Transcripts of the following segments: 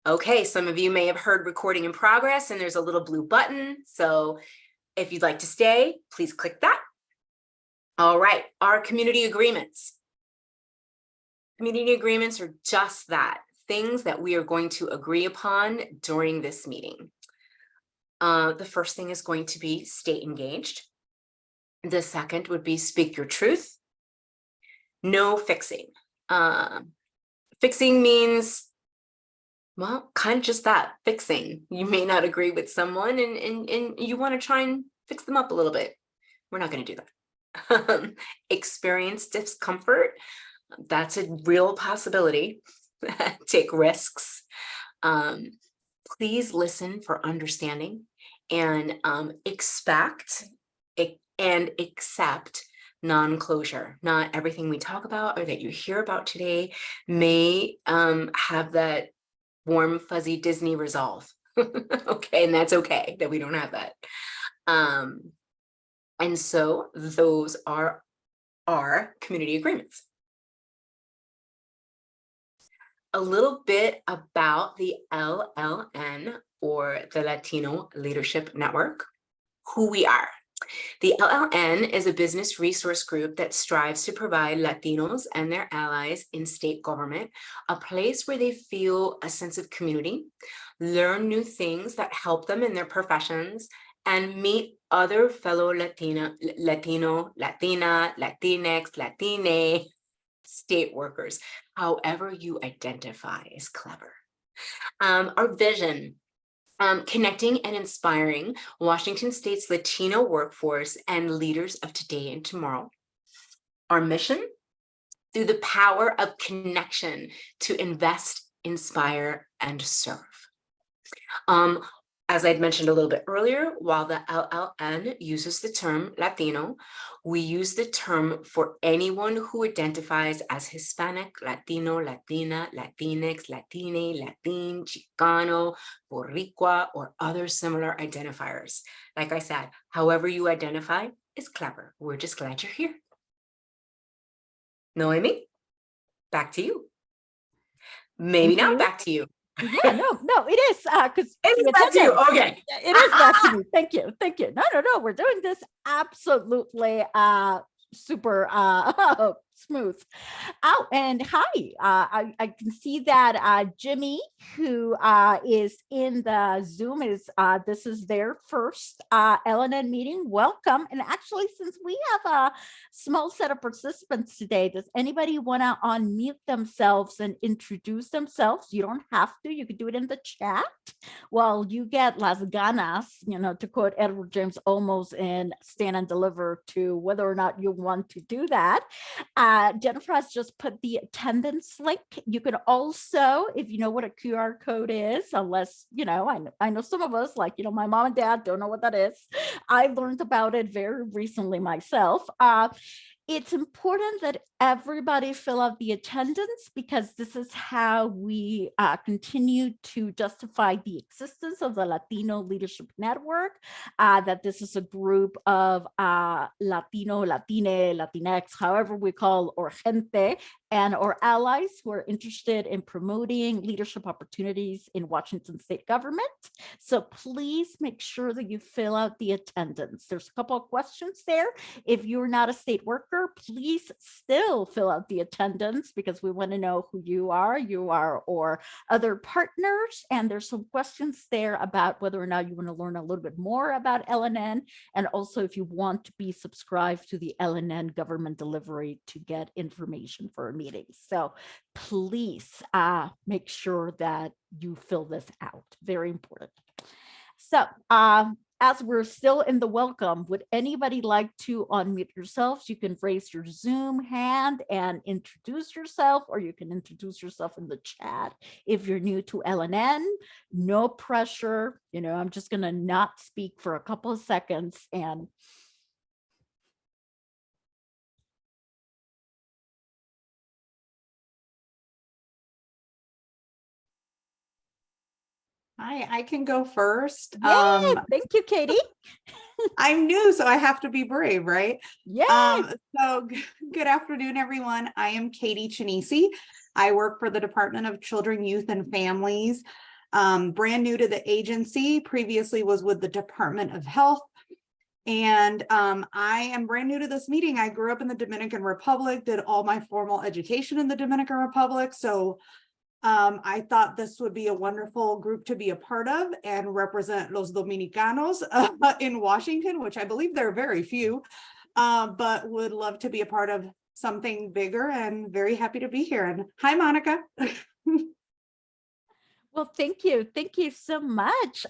Okay, some of you may have heard recording in progress and there's a little blue button. So if you'd like to stay, please click that. All right, our community agreements. Community agreements are just that, things that we are going to agree upon during this meeting. The first thing is going to be stay engaged. The second would be speak your truth. No fixing. Fixing means, well, kind of just that, fixing. You may not agree with someone and you want to try and fix them up a little bit. We're not going to do that. Experience discomfort. That's a real possibility. Take risks. Please listen for understanding and expect and accept non-closure. Not everything we talk about or that you hear about today may have that warm, fuzzy Disney resolve. Okay, and that's okay that we don't have that. And so those are our community agreements. A little bit about the LLN, or the Latino Leadership Network, who we are. The LLN is a business resource group that strives to provide Latinos and their allies in state government a place where they feel a sense of community, learn new things that help them in their professions, and meet other fellow Latino, Latinx, Latine state workers, however you identify is clever. Our vision. Connecting and inspiring Washington State's Latino workforce and leaders of today and tomorrow. Our mission, through the power of connection, to invest, inspire, and serve. As I'd mentioned a little bit earlier, while the LLN uses the term Latino, we use the term for anyone who identifies as Hispanic, Latino, Latina, Latinx, Latine, Latin, Chicano, Boricua, or other similar identifiers. Like I said, however you identify is clever. We're just glad you're here. Noemi, back to you. Maybe not back to you. Yeah, no, it is because it's back to you. Okay, it is back to me. Thank you. No, we're doing this absolutely super smooth. Oh, and hi, I can see that Jimmy, who is in the Zoom, is this is their first LLN meeting. Welcome. And actually, since we have a small set of participants today, does anybody want to unmute themselves and introduce themselves? You don't have to. You could do it in the chat. Well, you get las ganas, to quote Edward James Olmos in Stand and Deliver, to whether or not you want to do that. Jennifer has just put the attendance link. You can also, if you know what a QR code is, unless, I know some of us, like, my mom and dad don't know what that is. I learned about it very recently myself. It's important that everybody fill out the attendance, because this is how we continue to justify the existence of the Latino Leadership Network, that this is a group of Latino, Latine, Latinx, however we call or gente, and or allies who are interested in promoting leadership opportunities in Washington state government. So please make sure that you fill out the attendance. There's a couple of questions there. If you're not a state worker, please still fill out the attendance, because we want to know who you are, or other partners. And there's some questions there about whether or not you want to learn a little bit more about LLN, and also if you want to be subscribed to the LLN government delivery to get information for meetings. So please make sure that you fill this out. Very important. So as we're still in the welcome, would anybody like to unmute yourselves? You can raise your Zoom hand and introduce yourself, or you can introduce yourself in the chat. If you're new to LLN, no pressure. I'm just going to not speak for a couple of seconds and I can go first. Yeah, thank you, Katie. I'm new, so I have to be brave, right? Yeah. So good afternoon, everyone. I am Katie Chinisi. I work for the Department of Children, Youth, and Families. Brand new to the agency, previously was with the Department of Health. And I am brand new to this meeting. I grew up in the Dominican Republic, did all my formal education in the Dominican Republic. So I thought this would be a wonderful group to be a part of and represent Los Dominicanos in Washington, which I believe there are very few, but would love to be a part of something bigger and very happy to be here. And hi, Monica. Well, thank you. Thank you so much,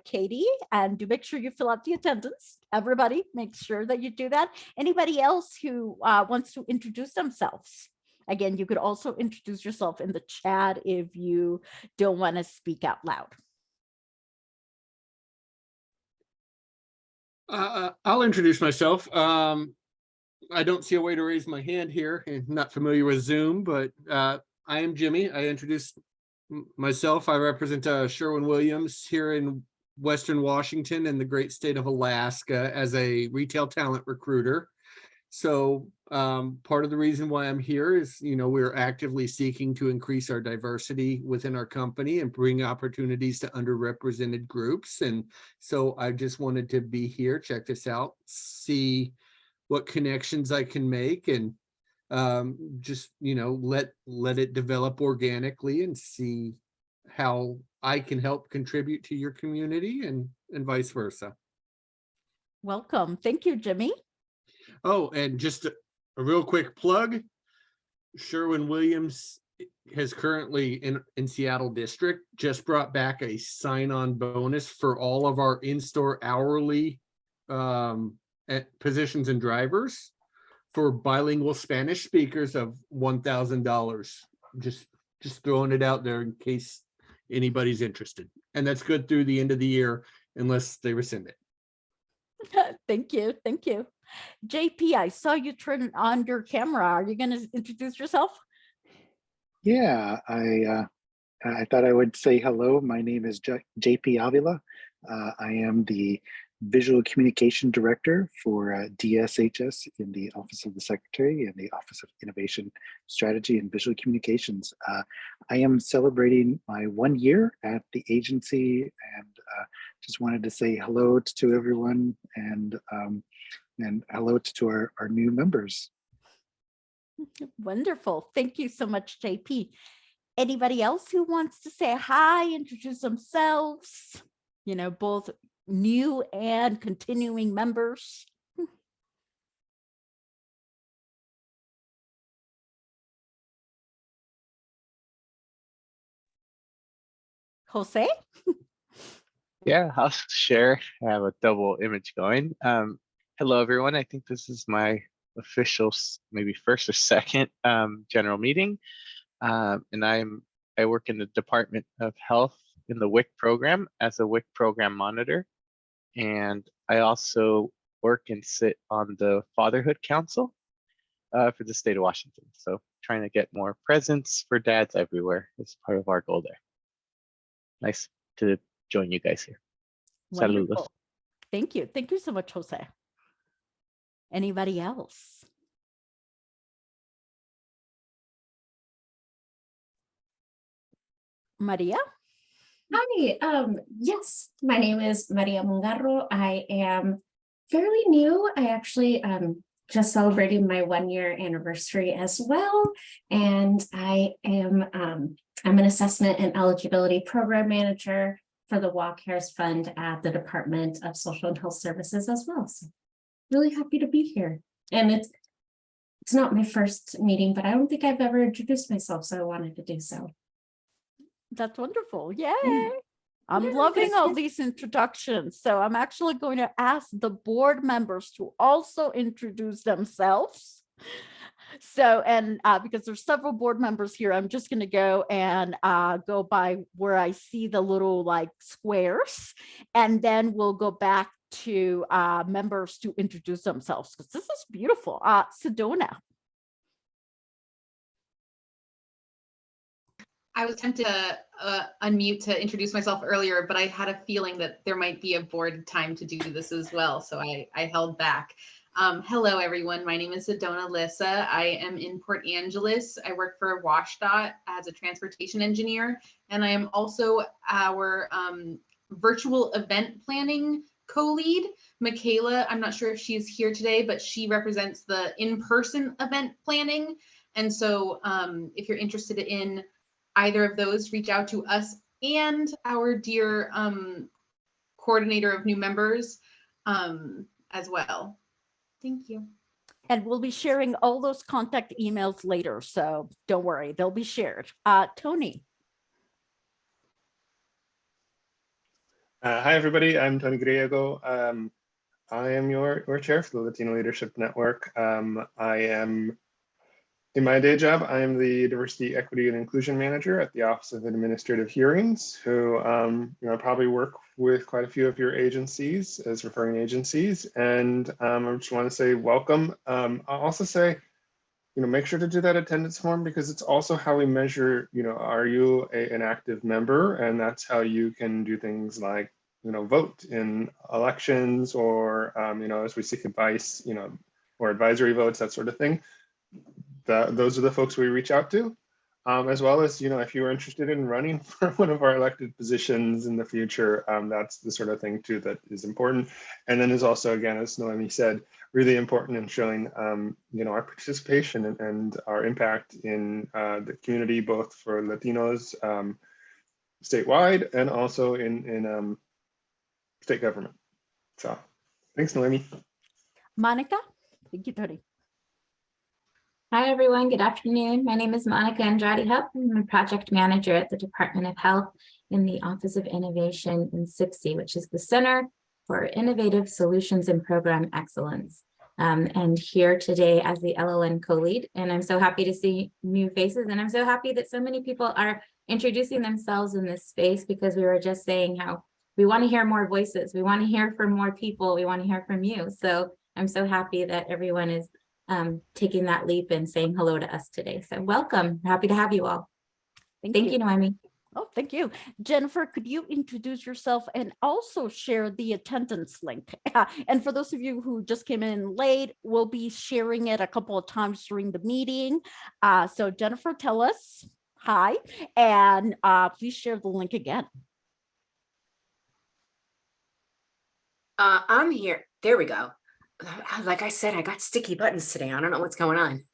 Katie. And do make sure you fill out the attendance. Everybody, make sure that you do that. Anybody else who wants to introduce themselves? Again, you could also introduce yourself in the chat if you don't want to speak out loud. I'll introduce myself. I don't see a way to raise my hand here and not familiar with Zoom, but I am Jimmy. I introduced myself. I represent Sherwin-Williams here in Western Washington and the great state of Alaska as a retail talent recruiter. So part of the reason why I'm here is, we're actively seeking to increase our diversity within our company and bring opportunities to underrepresented groups. And so I just wanted to be here, check this out, see what connections I can make, and just, let it develop organically and see how I can help contribute to your community and vice versa. Welcome. Thank you, Jimmy. Oh, and just a real quick plug, Sherwin-Williams has currently in Seattle district just brought back a sign-on bonus for all of our in-store hourly positions and drivers for bilingual Spanish speakers of $1,000. Just throwing it out there in case anybody's interested. And that's good through the end of the year unless they rescind it. Thank you. Thank you. JP, I saw you turn on your camera. Are you going to introduce yourself? Yeah, I thought I would say hello. My name is JP Avila. I am the Visual Communication Director for DSHS in the Office of the Secretary and the Office of Innovation Strategy and Visual Communications. I am celebrating my 1 year at the agency and just wanted to say hello to everyone and hello to our new members. Wonderful. Thank you so much, JP. Anybody else who wants to say hi, introduce themselves, both new and continuing members? Jose? Yeah, I'll share. I have a double image going. Hello, everyone. I think this is my official, maybe first or second general meeting. And I work in the Department of Health in the WIC program as a WIC program monitor. And I also work and sit on the Fatherhood Council for the state of Washington. So trying to get more presence for dads everywhere is part of our goal there. Nice to join you guys here. Wonderful. Saludos. Thank you. Thank you so much, Jose. Anybody else? Maria? Hi, yes, my name is Maria Mungarro. I am fairly new. I actually just celebrated my 1 year anniversary as well. And I am I'm an assessment and eligibility program manager for the Walk Cares Fund at the Department of Social and Health Services as well. So really happy to be here. And it's not my first meeting, but I don't think I've ever introduced myself, so I wanted to do so. That's wonderful. Yay. Yeah. I'm Yeah, loving all good. these introductions. So I'm actually going to ask the board members to also introduce themselves. So, and because there's several board members here, I'm just going to go and go by where I see the little squares, and then we'll go back to members to introduce themselves because this is beautiful. Sedona. I was tempted to unmute to introduce myself earlier, but I had a feeling that there might be a board time to do this as well. So I held back. Hello, everyone. My name is Sedona Lissa. I am in Port Angeles. I work for WashDOT as a transportation engineer, and I am also our virtual event planning co-lead. Michaela, I'm not sure if she's here today, but she represents the in-person event planning. And so if you're interested in either of those, reach out to us and our dear coordinator of new members as well. Thank you. And we'll be sharing all those contact emails later, so don't worry, they'll be shared. Tony. Hi, everybody. I'm Tony Griego. I am your chair for the Latino Leadership Network. I am, in my day job, I am the Diversity, Equity, and Inclusion Manager at the Office of Administrative Hearings, who probably work with quite a few of your agencies as referring agencies. And I just want to say welcome. I'll also say, make sure to do that attendance form, because it's also how we measure, are you an active member? And that's how you can do things like, vote in elections, or, as we seek advice, or advisory votes, that sort of thing. Those are the folks we reach out to, as well as, if you're interested in running for one of our elected positions in the future, that's the sort of thing too that is important. And then is also, again, as Noemi said, really important in showing, our participation and our impact in the community, both for Latinos statewide and also in state government. So thanks, Noemi. Monica. Thank you, Tony. Hi, everyone. Good afternoon. My name is Monica Andrade Hupp. I'm a project manager at the Department of Health in the Office of Innovation in CIPSE, which is the Center for Innovative Solutions and Program Excellence. And here today as the LLN co-lead. And I'm so happy to see new faces. And I'm so happy that so many people are introducing themselves in this space, because we were just saying how we want to hear more voices. We want to hear from more people. We want to hear from you. So I'm so happy that everyone is taking that leap and saying hello to us today. So welcome. Happy to have you all. Thank you, Noemi. Oh, thank you. Jennifer, could you introduce yourself and also share the attendance link? And for those of you who just came in late, we'll be sharing it a couple of times during the meeting. So Jennifer, tell us hi, and please share the link again. I'm here. There we go. Like I said, I got sticky buttons today. I don't know what's going on.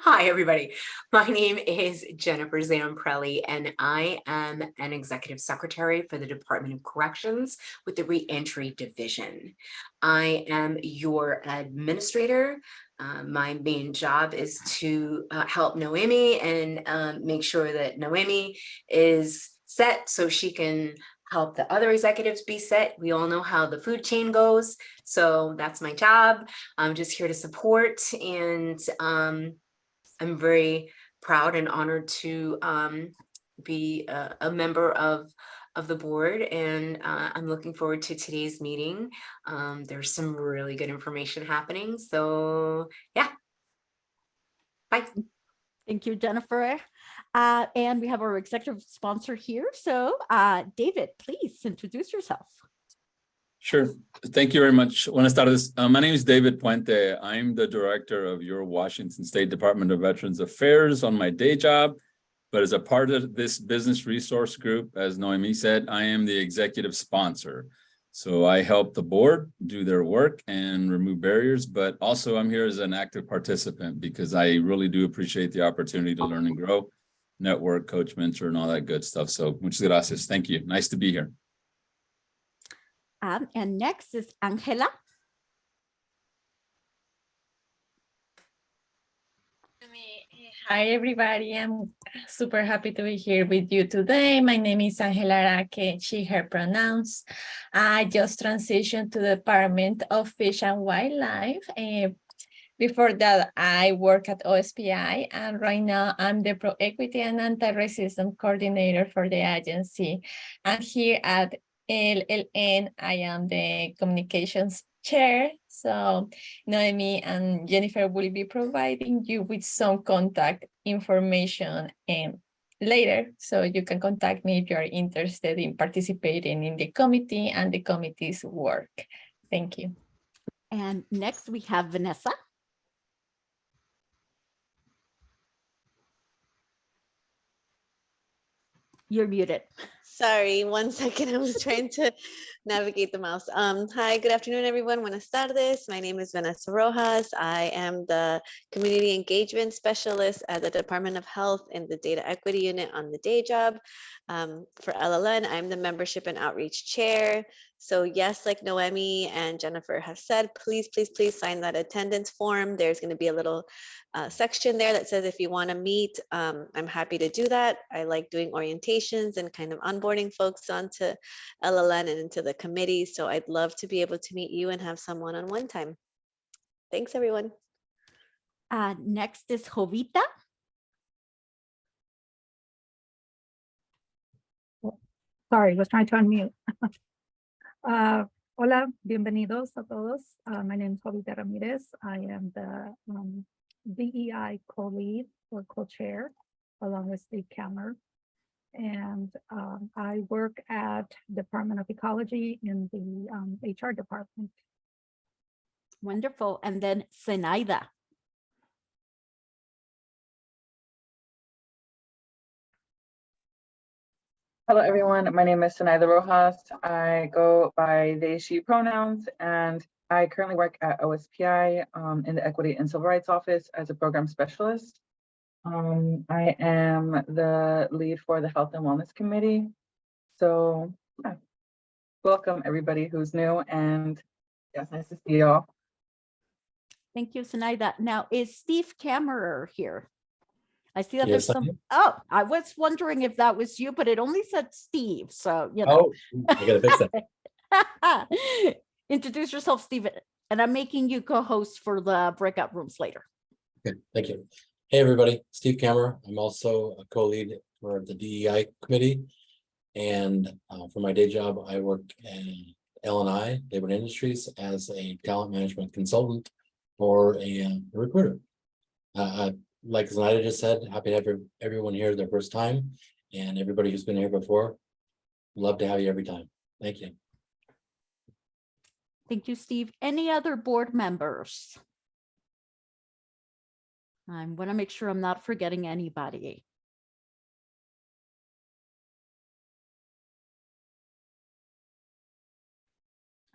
Hi, everybody. My name is Jennifer Zamprelli, and I am an executive secretary for the Department of Corrections with the Reentry Division. I am your administrator. My main job is to help Noemi and make sure that Noemi is set so she can help the other executives be set. We all know how the food chain goes. So that's my job. I'm just here to support, and I'm very proud and honored to be a member of the board, and I'm looking forward to today's meeting. There's some really good information happening. So yeah, bye. Thank you, Jennifer. And we have our executive sponsor here. So David, please introduce yourself. Sure. Thank you very much. I want to start this. My name is David Puente. I'm the director of your Washington State Department of Veterans Affairs on my day job. But as a part of this business resource group, as Noemi said, I am the executive sponsor. So I help the board do their work and remove barriers, but also I'm here as an active participant because I really do appreciate the opportunity to learn and grow, network, coach, mentor, and all that good stuff. So muchas gracias. Thank you. Nice to be here. And next is Angela. Hi, everybody. I'm super happy to be here with you today. My name is Angela Araque, she, her pronouns. I just transitioned to the Department of Fish and Wildlife. Before that, I work at OSPI, and right now I'm the Pro Equity and Anti-Racism Coordinator for the agency. And here at LLN, I am the Communications Chair. So Noemi and Jennifer will be providing you with some contact information later, so you can contact me if you're interested in participating in the committee and the committee's work. Thank you. And next we have Vanessa. You're muted. Sorry, 1 second. I was trying to navigate the mouse. Hi, good afternoon, everyone. Buenas tardes. My name is Vanessa Rojas. I am the Community Engagement Specialist at the Department of Health in the Data Equity Unit on the day job. For LLN, I'm the Membership and Outreach Chair. So yes, like Noemi and Jennifer have said, please, please, please sign that attendance form. There's going to be a little section there that says if you want to meet, I'm happy to do that. I like doing orientations and kind of onboarding folks onto LLN and into the committee. So I'd love to be able to meet you and have some one-on-one time. Thanks, everyone. Next is Jovita. Sorry, was trying to unmute. Hola, bienvenidos a todos. My name is Jovita Ramirez. I am the DEI co-lead or co-chair along with Steve Kammer. And I work at Department of Ecology in the HR department. Wonderful. And then Zenaida. Hello, everyone. My name is Zenaida Rojas. I go by they, she pronouns, and I currently work at OSPI in the Equity and Civil Rights Office as a program specialist. I am the lead for the Health and Wellness Committee. So yeah. Welcome everybody who's new, and yeah, it's nice to see you all. Thank you, Zenaida. Now, is Steve Kammerer here? I see that Yes, there's some. Oh, I was wondering if that was you, but it only said Steve. So, you know. Oh, I gotta fix that. Introduce yourself, Steve. And I'm making you co-host for the breakout rooms later. Okay, thank you. Hey, everybody, Steve Kammer. I'm also a co-lead for the DEI committee. And for my day job, I work in LLN, Labor and Industries, as a talent management consultant or a recruiter. Like Zenaida just said, happy to have everyone here their first time, and everybody who's been here before. Love to have you every time. Thank you. Thank you, Steve. Any other board members? I want to make sure I'm not forgetting anybody.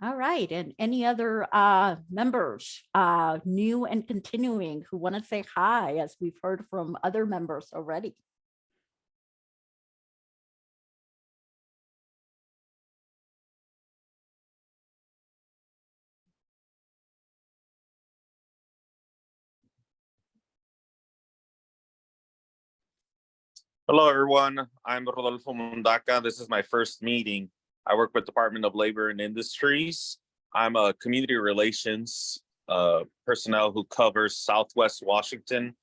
All right, and any other members, new and continuing, who want to say hi, as we've heard from other members already? Hello, everyone. I'm Rodolfo Mundaca. This is my first meeting. I work with Department of Labor and Industries. I'm a community relations personnel who covers Southwest Washington,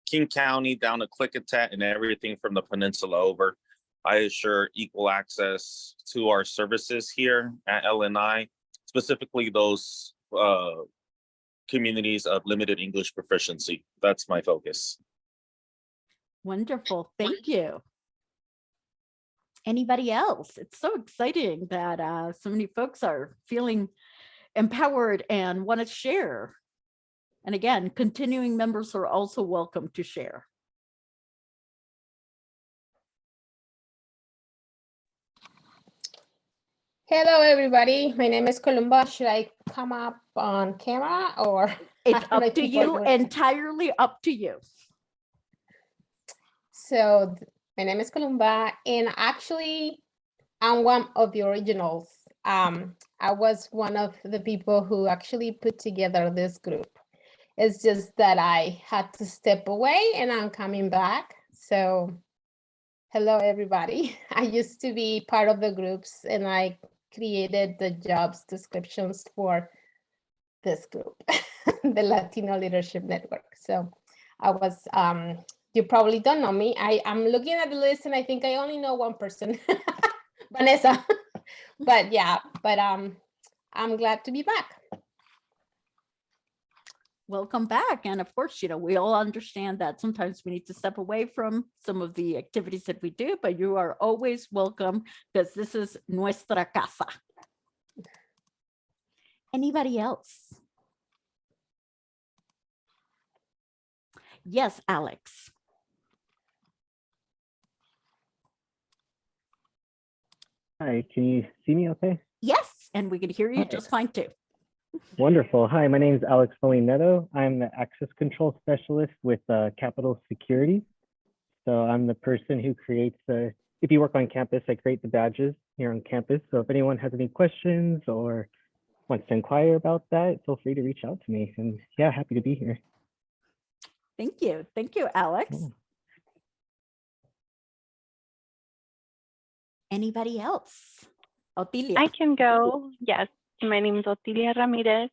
King County down to Klickitat, and everything from the peninsula over. I assure equal access to our services here at LNI, specifically those communities of limited English proficiency. That's my focus. Wonderful, thank you. Anybody else? It's so exciting that so many folks are feeling empowered and want to share. And again, continuing members are also welcome to share. Hello, everybody. My name is Columba. Should I come up on camera or? It's up to you, entirely up to you. So my name is Columba, and actually I'm one of the originals. I was one of the people who actually put together this group. It's just that I had to step away and I'm coming back. So hello, everybody. I used to be part of the groups and I created the jobs descriptions for this group, the Latino Leadership Network. So I was, you probably don't know me. I'm looking at the list and I think I only know one person, Vanessa. But yeah, but I'm glad to be back. Welcome back. And of course, you know, we all understand that sometimes we need to step away from some of the activities that we do, but you are always welcome because this is nuestra casa. Anybody else? Yes, Alex. Hi, can you see me okay? Yes, and we can hear you Hi. just fine too. Wonderful. Hi, my name is Alex Neto. I'm the access control specialist with Capital Security. So I'm the person who creates the, if you work on campus, I create the badges here on campus. So if anyone has any questions or wants to inquire about that, feel free to reach out to me. And yeah, happy to be here. Thank you. Thank you, Alex. Cool. Anybody else? Otilia. I can go. Yes. My name is Otilia Ramirez.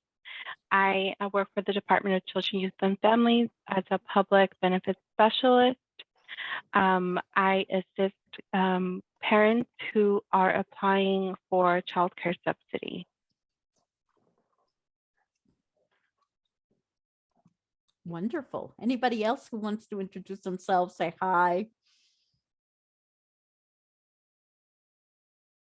I work for the Department of Children, Youth, and Families as a public benefits specialist. I assist parents who are applying for child care subsidy. Wonderful. Anybody else who wants to introduce themselves, say hi.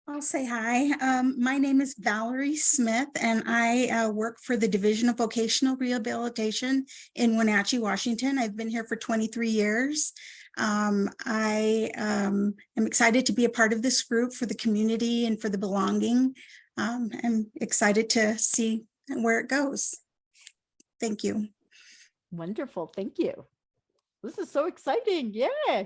I'll say hi. My name is Valerie Smith, and I work for the Division of Vocational Rehabilitation in Wenatchee, Washington. I've been here for 23 years. I am excited to be a part of this group for the community and for the belonging. I'm excited to see where it goes. Thank you. Wonderful. Thank you. This is so exciting. Yeah.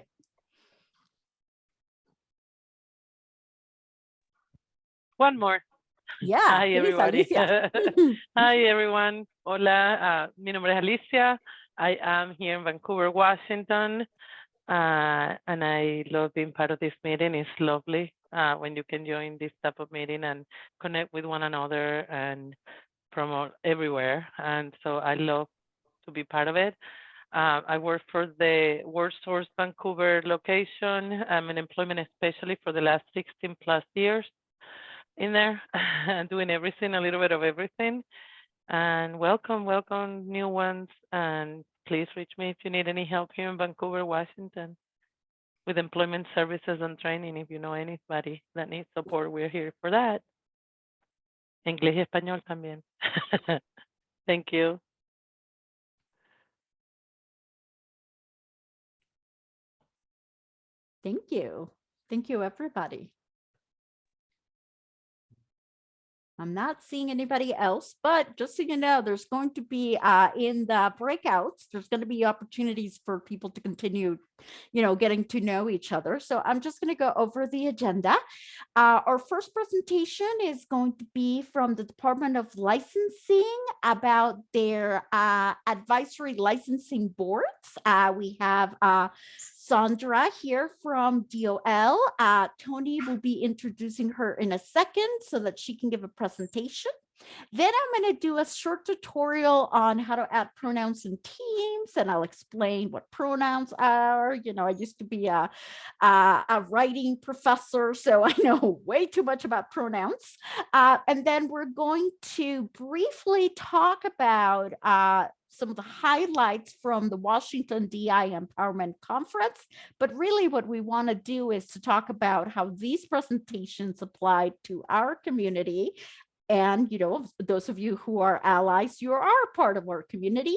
One more. Yeah. Hi, please, everybody. Alicia. Hi, everyone. Hola. Mi nombre es Alicia. I am here in Vancouver, Washington. And I love being part of this meeting. It's lovely when you can join this type of meeting and connect with one another and promote everywhere. And so I love to be part of it. I work for the WorkSource Vancouver location. I'm an employment specialist for the last 16 plus years in there, doing everything, a little bit of everything. And welcome new ones. And please reach me if you need any help here in Vancouver, Washington, with employment services and training. If you know anybody that needs support, we're here for that. Inglés y español también. Thank you. Thank you. Thank you, everybody. I'm not seeing anybody else, but just so you know, there's going to be in the breakouts, there's going to be opportunities for people to continue, getting to know each other. So I'm just going to go over the agenda. Our first presentation is going to be from the Department of Licensing about their advisory licensing boards. We have Sandra here from DOL. Tony will be introducing her in a second so that she can give a presentation. Then I'm going to do a short tutorial on how to add pronouns in Teams, and I'll explain what pronouns are. I used to be a writing professor, so I know way too much about pronouns. And then we're going to briefly talk about some of the highlights from the Washington DI Empowerment Conference. But really what we want to do is to talk about how these presentations apply to our community. And, those of you who are allies, you are part of our community,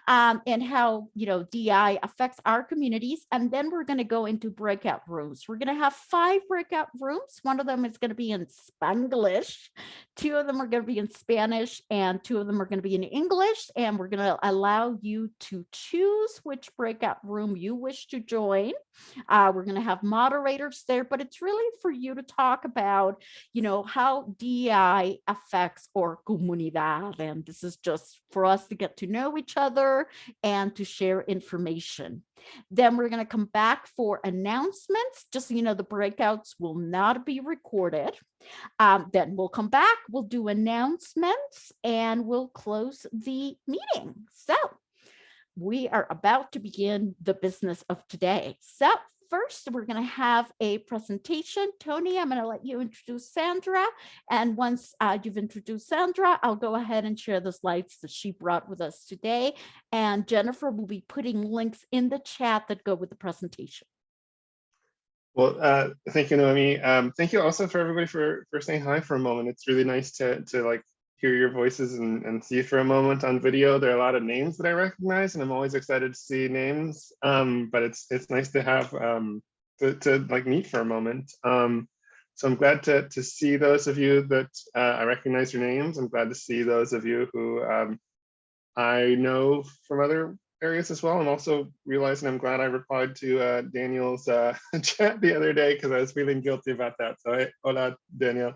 and how, DI affects our communities. And then we're going to go into breakout rooms. We're going to have 5 breakout rooms. One of them is going to be in Spanglish. 2 of them are going to be in Spanish, and 2 of them are going to be in English. And we're going to allow you to choose which breakout room you wish to join. We're going to have moderators there, but it's really for you to talk about, how DI affects our comunidad. And this is just for us to get to know each other and to share information. Then we're going to come back for announcements. Just so you know, the breakouts will not be recorded. Then we'll come back, we'll do announcements, and we'll close the meeting. So we are about to begin the business of today. So first, we're going to have a presentation. Tony, I'm going to let you introduce Sandra. And once you've introduced Sandra, I'll go ahead and share the slides that she brought with us today. And Jennifer will be putting links in the chat that go with the presentation. Well, thank you, Noemi. Thank you also for everybody for saying hi for a moment. It's really nice to hear your voices and see for a moment on video. There are a lot of names that I recognize, and I'm always excited to see names. But it's nice to have to like meet for a moment. So I'm glad to see those of you that I recognize your names. I'm glad to see those of you who I know from other areas as well. I'm also realizing I'm glad I replied to Daniel's chat the other day because I was feeling guilty about that. So hola, Daniel.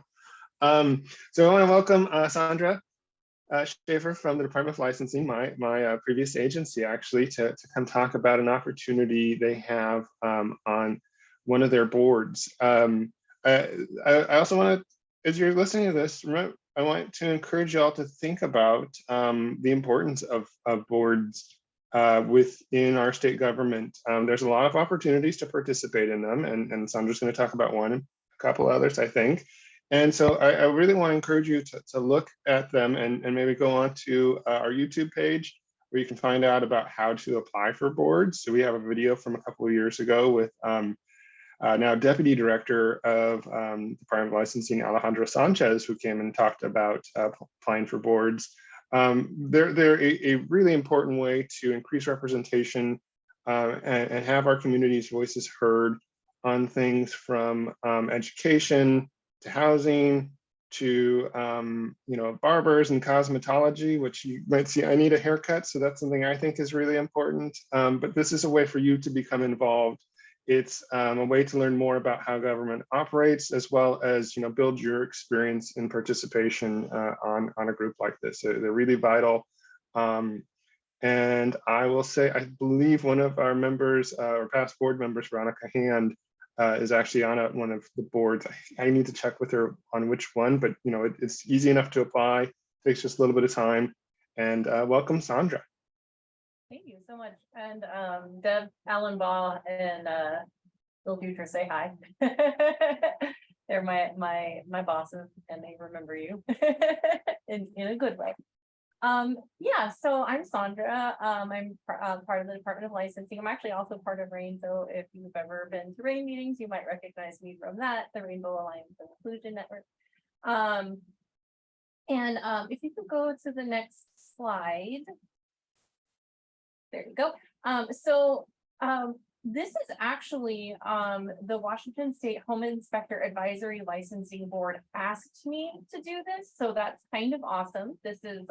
So I want to welcome Sandra Schaefer from the Department of Licensing, my previous agency, actually, to come talk about an opportunity they have on one of their boards. I also want to, as you're listening to this, I want to encourage you all to think about the importance of boards within our state government. There's a lot of opportunities to participate in them, and Sandra's going to talk about one, a couple others, I think. And so I really want to encourage you to look at them and maybe go on to our YouTube page where you can find out about how to apply for boards. So we have a video from a couple of years ago with now Deputy Director of Department of Licensing, Alejandro Sanchez, who came and talked about applying for boards. They're a really important way to increase representation and have our community's voices heard on things from education to housing to barbers and cosmetology, which you might see. I need a haircut, so that's something I think is really important. But this is a way for you to become involved. It's a way to learn more about how government operates, as well as build your experience in participation on a group like this. So they're really vital. And I will say, I believe one of our members, or past board members, Veronica Hand, is actually on one of the boards. I need to check with her on which one, but it's easy enough to apply. Takes just a little bit of time. And welcome, Sandra. Thank you so much. And Deb, Alan Baugh, and Bill Dutra say hi. They're my bosses, and they remember you in a good way. Yeah, so I'm Sandra. I'm part of the Department of Licensing. I'm actually also part of RAIN. So if you've ever been to RAIN meetings, you might recognize me from that, the Rainbow Alliance and Inclusion Network. If you could go to the next slide. There you go. This is actually the Washington State Home Inspector Advisory Licensing Board asked me to do this, so that's kind of awesome. This is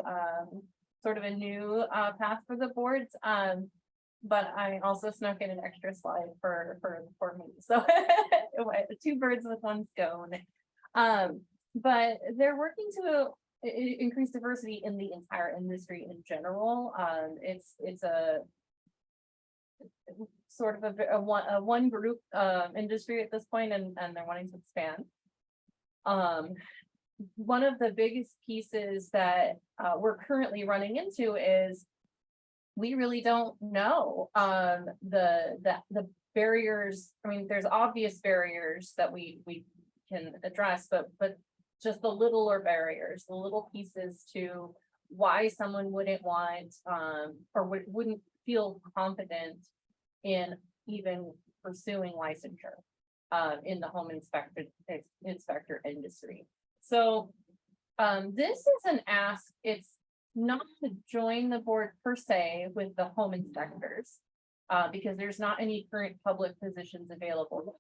sort of a new path for the boards, but I also snuck in an extra slide for me. So two birds with one stone. But they're working to increase diversity in the entire industry in general. It's a sort of a one group industry at this point, and they're wanting to expand. One of the biggest pieces that we're currently running into is we really don't know the barriers. I mean, there's obvious barriers that we can address, but just the littler barriers, the little pieces to why someone wouldn't want or wouldn't feel confident in even pursuing licensure in the home inspector industry. So this is an ask. It's not to join the board per se with the home inspectors because there's not any current public positions available.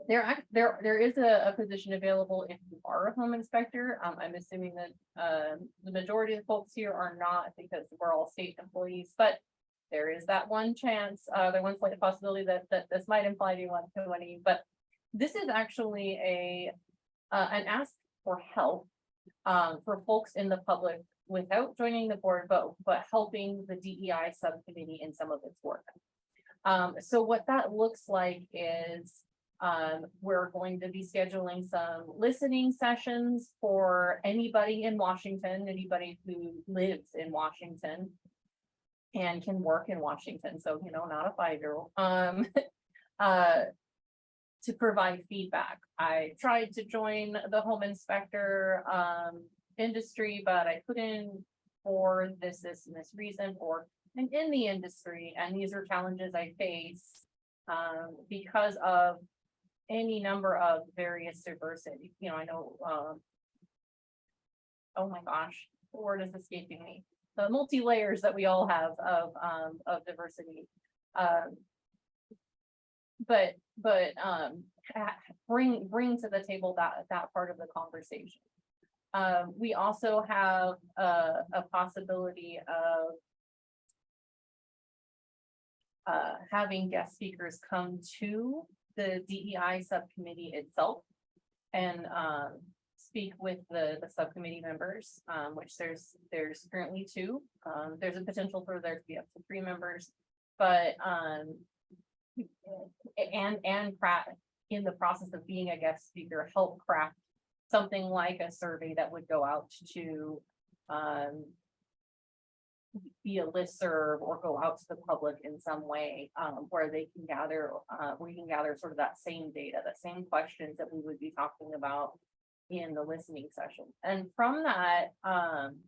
There is a position available if you are a home inspector. I'm assuming that the majority of the folks here are not because we're all state employees, but there is that one chance, there one slight possibility that this might imply to you on 220, but this is actually an ask for help for folks in the public without joining the board, but helping the DEI subcommittee in some of its work. So what that looks like is we're going to be scheduling some listening sessions for anybody in Washington, anybody who lives in Washington and can work in Washington. So, not a 5-year-old, to provide feedback. I tried to join the home inspector industry, but I couldn't for this and this reason, and in the industry. And these are challenges I face because of any number of various diversity. I know oh my gosh, the word is escaping me. The multi-layers that we all have of diversity. But bring to the table that part of the conversation. We also have a possibility of having guest speakers come to the DEI subcommittee itself and speak with the subcommittee members, which there's currently 2. There's a potential for there to be up to 3 members, but and in the process of being a guest speaker, help craft something like a survey that would go out to be a listserv or go out to the public in some way, where they can gather, we can gather sort of that same data, the same questions that we would be talking about in the listening session. And from that,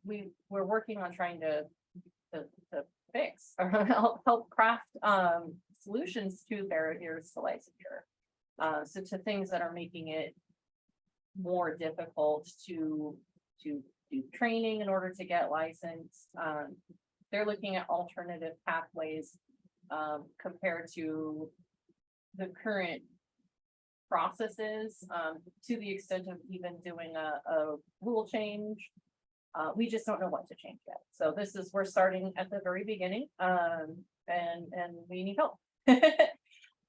we're working on trying to fix or help craft solutions to barriers to licensure. So to things that are making it more difficult to do training in order to get licensed. They're looking at alternative pathways compared to the current processes, to the extent of even doing a rule change. We just don't know what to change yet. So we're starting at the very beginning, and we need help.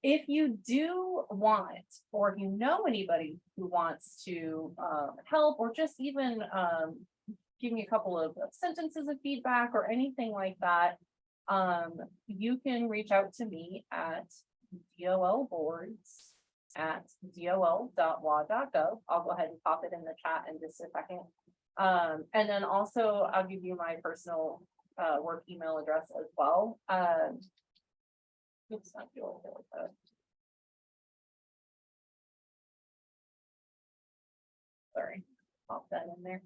If you do want, or if you know anybody who wants to help, or just even give me a couple of sentences of feedback or anything like that, you can reach out to me at dolboards@dol.wa.gov. I'll go ahead and pop it in the chat in just a second. And then also I'll give you my personal work email address as well. Oops, not dual. Sorry, pop that in there.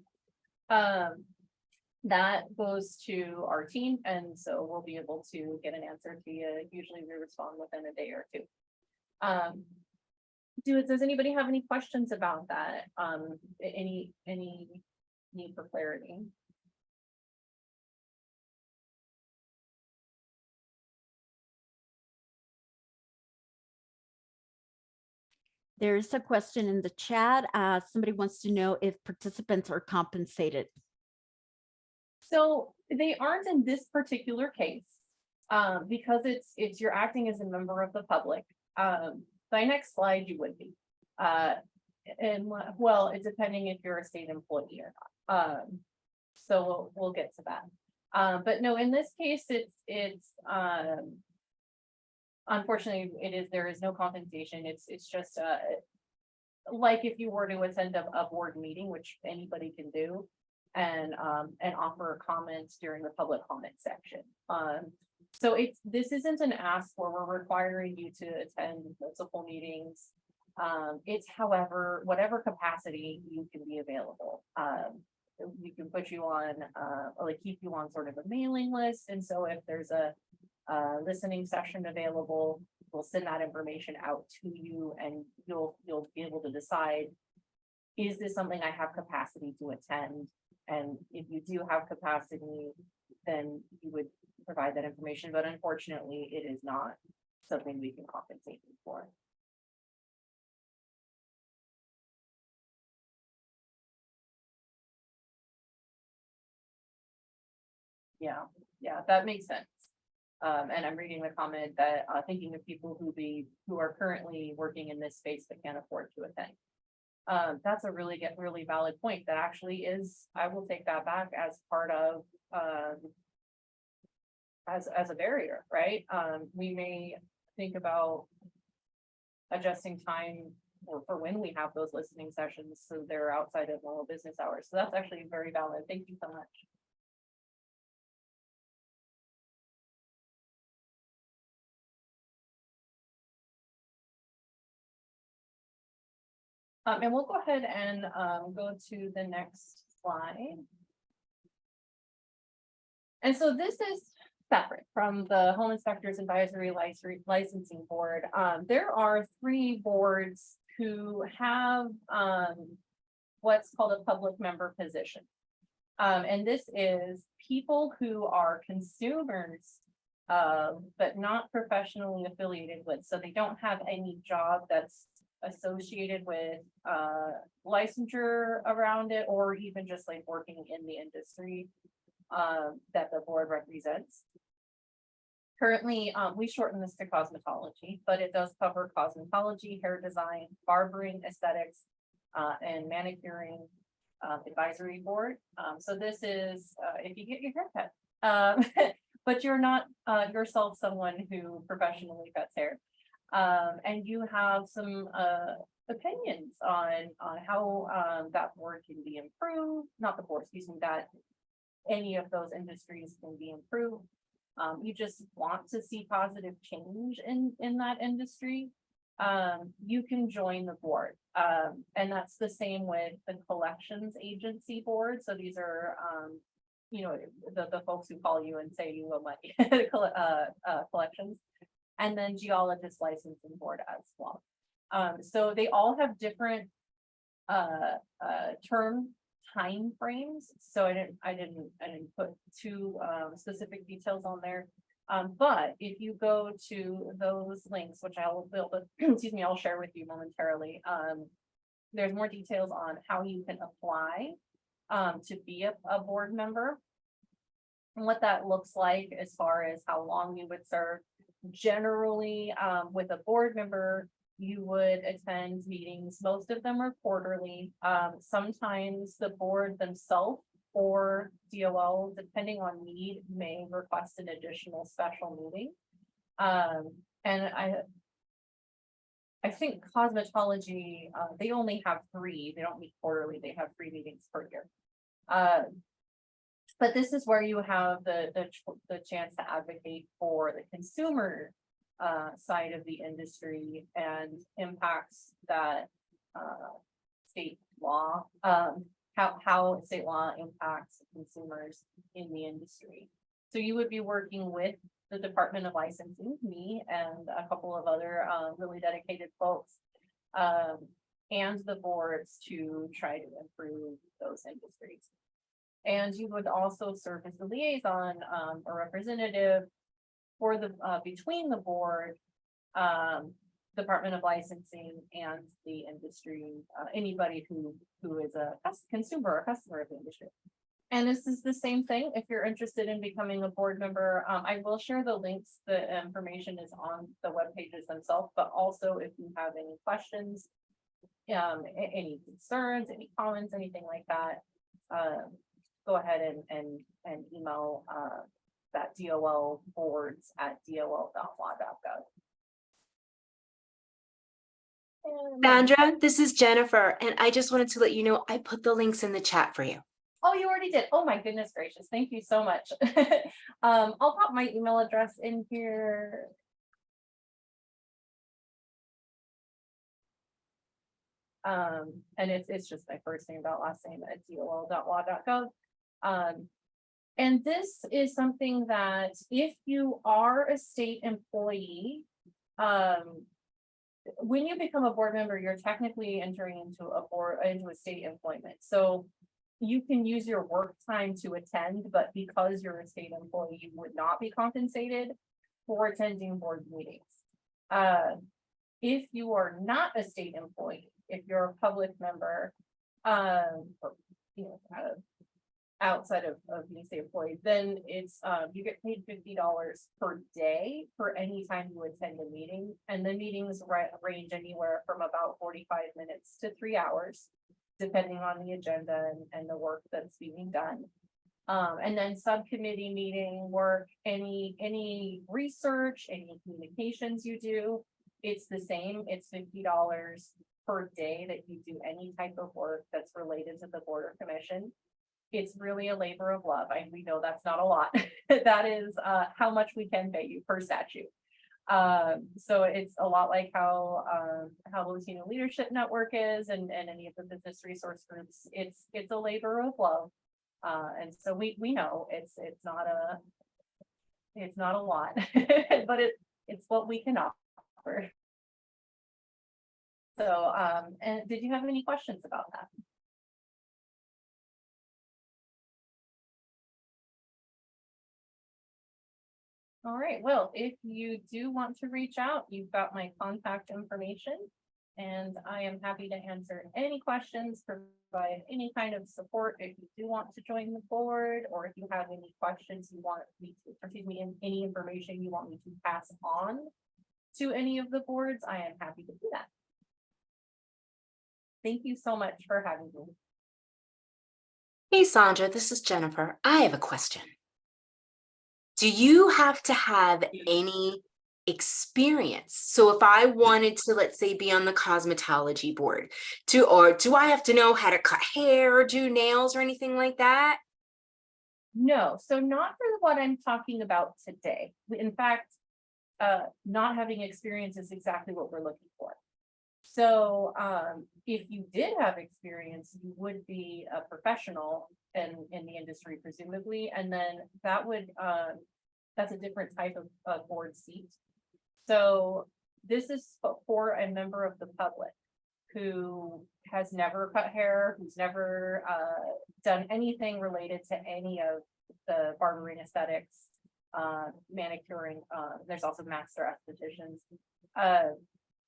That goes to our team, and so we'll be able to get an answer to you. Usually we respond within a day or 2. Does anybody have any questions about that? Any need for clarity? There's a question in the chat. Somebody wants to know if participants are compensated. So they aren't in this particular case, because it's you're acting as a member of the public. By next slide, you would be. And well, it's depending if you're a state employee or not. So we'll get to that. But no, in this case, it's unfortunately, there is no compensation. It's just like if you were to attend a board meeting, which anybody can do, and offer comments during the public comment section. So this isn't an ask where we're requiring you to attend multiple meetings. It's however, whatever capacity you can be available. We can put you on, or like keep you on sort of a mailing list. And so if there's a listening session available, we'll send that information out to you, and you'll be able to decide, is this something I have capacity to attend? And if you do have capacity, then you would provide that information. But unfortunately, it is not something we can compensate you for. Yeah, that makes sense. And I'm reading the comment that thinking of people who are currently working in this space but can't afford to attend. That's a really valid point. That actually is, I will take that back as part of as a barrier, right? We may think about adjusting time for when we have those listening sessions so they're outside of normal business hours. So that's actually very valid. Thank you so much. And we'll go ahead and go to the next slide. And so this is separate from the Home Inspectors Advisory Licensing Board. There are 3 boards who have what's called a public member position. And this is people who are consumers, but not professionally affiliated with, so they don't have any job that's associated with licensure around it, or even just like working in the industry that the board represents. Currently, we shorten this to cosmetology, but it does cover cosmetology, hair design, barbering, aesthetics, and manicuring advisory board. So this is if you get your hair cut, but you're not yourself someone who professionally cuts hair. And you have some opinions on how that board can be improved, not the board, excuse me, that any of those industries can be improved. You just want to see positive change in that industry, you can join the board. And that's the same with the collections agency board. So these are, you know, the folks who call you and say you owe money, collections, and then geologist licensing board as well. So they all have different term time frames. So I didn't put too specific details on there. But if you go to those links, which I'll excuse me, I'll share with you momentarily. There's more details on how you can apply to be a board member and what that looks like as far as how long you would serve. Generally, with a board member, you would attend meetings. Most of them are quarterly. Sometimes the board themselves or DOL, depending on need, may request an additional special meeting. And I think cosmetology, they only have 3. They don't meet quarterly. They have 3 meetings per year. But this is where you have the chance to advocate for the consumer side of the industry and impacts that state law, how state law impacts consumers in the industry. So you would be working with the Department of Licensing, me and a couple of other really dedicated folks, and the boards to try to improve those industries. And you would also serve as the liaison, or representative for the between the board, Department of Licensing, and the industry, anybody who is a consumer or customer of the industry. And this is the same thing if you're interested in becoming a board member. I will share the links. The information is on the web pages themselves, but also if you have any questions, any concerns, any comments, anything like that, go ahead and email that DOL boards@dol.law.gov. Sandra, this is Jennifer, and I just wanted to let you know I put the links in the chat for you. Oh, you already did. Oh my goodness gracious. Thank you so much. I'll pop my email address in here. And it's just my first name dot last name at dol.law.gov. And this is something that if you are a state employee, when you become a board member, you're technically entering into a state employment. So you can use your work time to attend, but because you're a state employee, you would not be compensated for attending board meetings. If you are not a state employee, if you're a public member, or, you know, outside of being state employee, then it's you get paid $50 per day for any time you attend a meeting, and the meetings range anywhere from about 45 minutes to 3 hours, depending on the agenda and the work that's being done. And then subcommittee meeting work, any research, any communications you do, it's the same. It's $50 per day that you do any type of work that's related to the board or commission. It's really a labor of love. We know that's not a lot. That is how much we can pay you per statute. So it's a lot like how the Latino Leadership Network is, and any of the business resource groups. It's a labor of love, and so we know it's not a lot, but it's what we can offer. So and did you have any questions about that? All right, well, if you do want to reach out, you've got my contact information. And I am happy to answer any questions, provide any kind of support if you do want to join the board, or if you have any questions you want me to, excuse me, any information you want me to pass on to any of the boards, I am happy to do that. Thank you so much for having me. Hey, Sandra, this is Jennifer. I have a question. Do you have to have any experience? So if I wanted to, let's say, be on the cosmetology board, or do I have to know how to cut hair or do nails or anything like that? No, so not for what I'm talking about today. In fact, not having experience is exactly what we're looking for. So if you did have experience, you would be a professional in the industry, presumably, and then that would that's a different type of board seat. So this is for a member of the public who has never cut hair, who's never done anything related to any of the barbering aesthetics, manicuring. There's also master estheticians.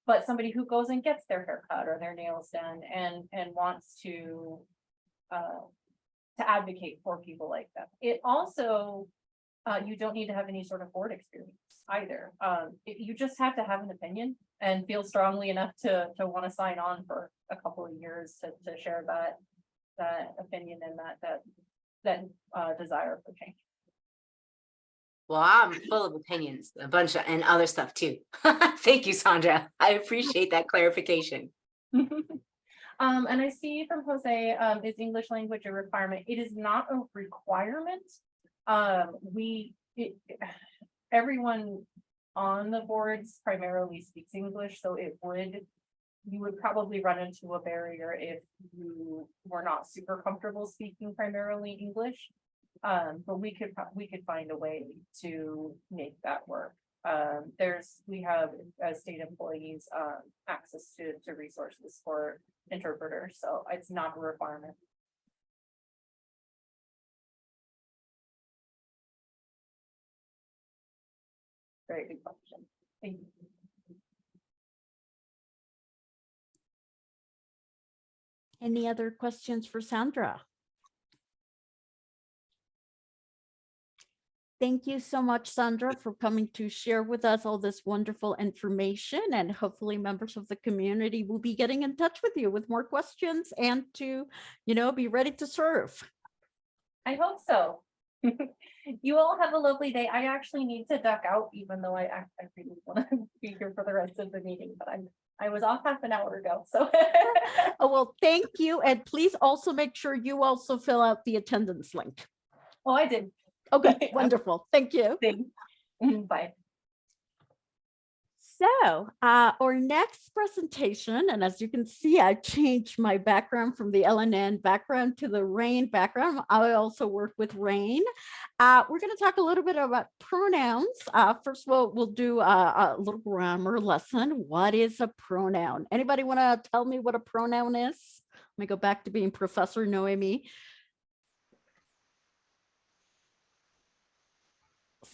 But somebody who goes and gets their hair cut or their nails done and wants to advocate for people like that. It also, you don't need to have any sort of board experience either. You just have to have an opinion and feel strongly enough to want to sign on for a couple of years to share that opinion and that desire for change. Well, I'm full of opinions, a bunch of, and other stuff too. Thank you, Sandra. I appreciate that clarification. And I see from Jose, is English language a requirement? It is not a requirement. Everyone on the boards primarily speaks English, so you would probably run into a barrier if you were not super comfortable speaking primarily English. But we could find a way to make that work. We have as state employees access to resources for interpreters, so it's not a requirement. Very good question. Thank you. Any other questions for Sandra? Thank you so much, Sandra, for coming to share with us all this wonderful information, and hopefully members of the community will be getting in touch with you with more questions and to, be ready to serve. I hope so. You all have a lovely day. I actually need to duck out, even though I really want to be here for the rest of the meeting, but I was off half an hour ago, so. Oh, well, thank you. And please also make sure you also fill out the attendance link. Oh, I did. Okay, wonderful. Thank you. Thanks. Bye. So our next presentation, and as you can see, I changed my background from the LLN background to the RAIN background. I also work with RAIN. We're going to talk a little bit about pronouns. First of all, we'll do a little grammar lesson. What is a pronoun? Anybody want to tell me what a pronoun is? Let me go back to being Professor Noemi.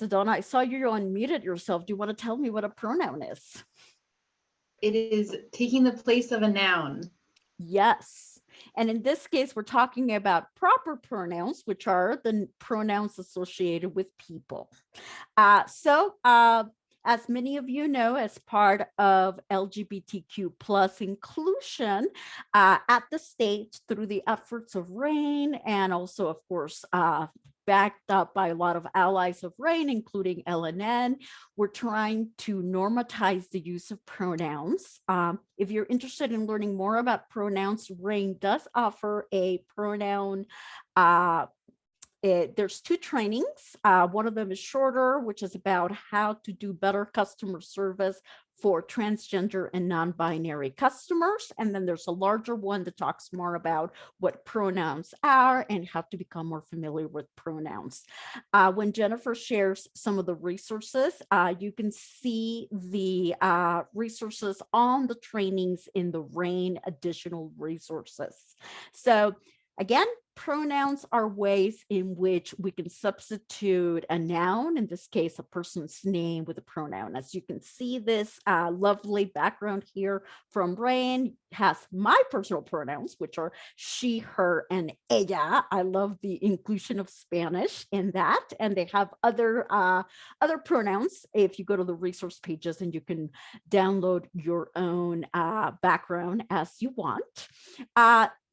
Sedona, I saw you unmuted yourself. Do you want to tell me what a pronoun is? It is taking the place of a noun. Yes. And in this case, we're talking about proper pronouns, which are the pronouns associated with people. As many of you know, as part of LGBTQ plus inclusion at the state through the efforts of RAIN, and also, of course, backed up by a lot of allies of RAIN, including LLN, we're trying to normatize the use of pronouns. If you're interested in learning more about pronouns, RAIN does offer a pronoun there's two trainings. One of them is shorter, which is about how to do better customer service for transgender and non-binary customers. And then there's a larger one that talks more about what pronouns are and how to become more familiar with pronouns. When Jennifer shares some of the resources, you can see the resources on the trainings in the RAIN additional resources. So again, Pronouns are ways in which we can substitute a noun, in this case, a person's name, with a pronoun. As you can see, this lovely background here from Rain has my personal pronouns, which are she, her, and ella. I love the inclusion of Spanish in that. And they have other pronouns if you go to the resource pages, and you can download your own background as you want.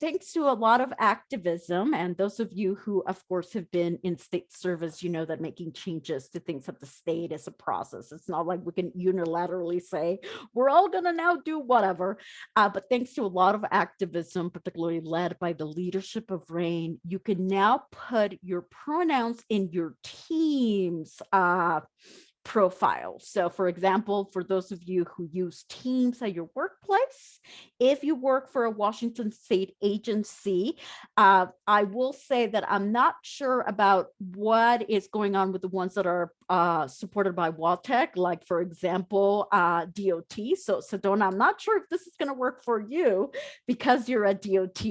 Thanks to a lot of activism, and those of you who, of course, have been in state service, you know that making changes to things at the state is a process. It's not like we can unilaterally say, we're all going to now do whatever. But thanks to a lot of activism, particularly led by the leadership of RAIN, you can now put your pronouns in your team's profile. So for example, for those of you who use Teams at your workplace, if you work for a Washington state agency, I will say that I'm not sure about what is going on with the ones that are supported by WATEC, like for example, DOT. So Sedona, I'm not sure if this is going to work for you because you're a DOT.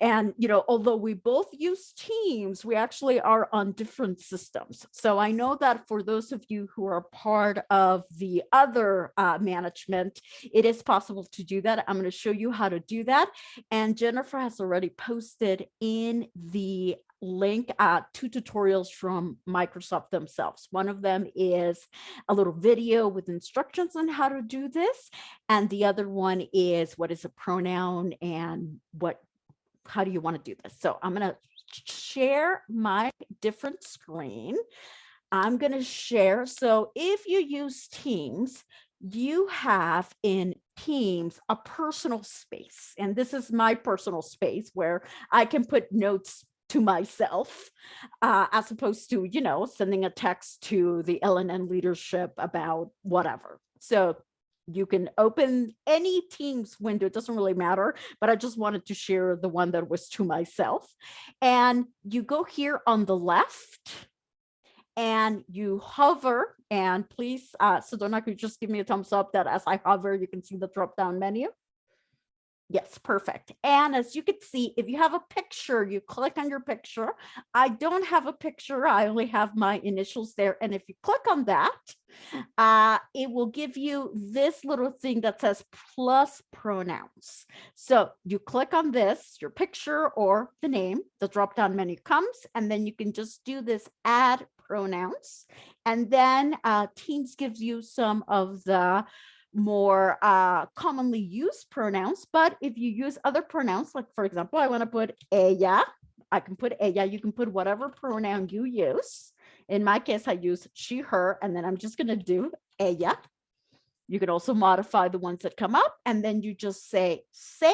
And, you know, although we both use Teams, we actually are on different systems. So I know that for those of you who are part of the other management, it is possible to do that. I'm going to show you how to do that. And Jennifer has already posted in the link 2 tutorials from Microsoft themselves. One of them is a little video with instructions on how to do this. And the other one is what is a pronoun and how do you want to do this? So I'm going to share my different screen. I'm going to share. So if you use Teams, you have in Teams a personal space. And this is my personal space where I can put notes to myself, as opposed to, you know, sending a text to the LLN leadership about whatever. So you can open any Teams window, it doesn't really matter, but I just wanted to share the one that was to myself. And you go here on the left, and you hover, and please, Sedona, could you just give me a thumbs up that as I hover, you can see the drop-down menu? Yes, perfect. And as you can see, if you have a picture, you click on your picture. I don't have a picture. I only have my initials there. And if you click on that, it will give you this little thing that says plus pronouns. So you click on this, your picture or the name, the drop-down menu comes, and then you can just do this add pronouns. And then Teams gives you some of the more commonly used pronouns. But if you use other pronouns, like for example, I want to put ella, I can put ella. You can put whatever pronoun you use. In my case, I use she, her, and then I'm just going to do ella. You can also modify the ones that come up, and then you just say save.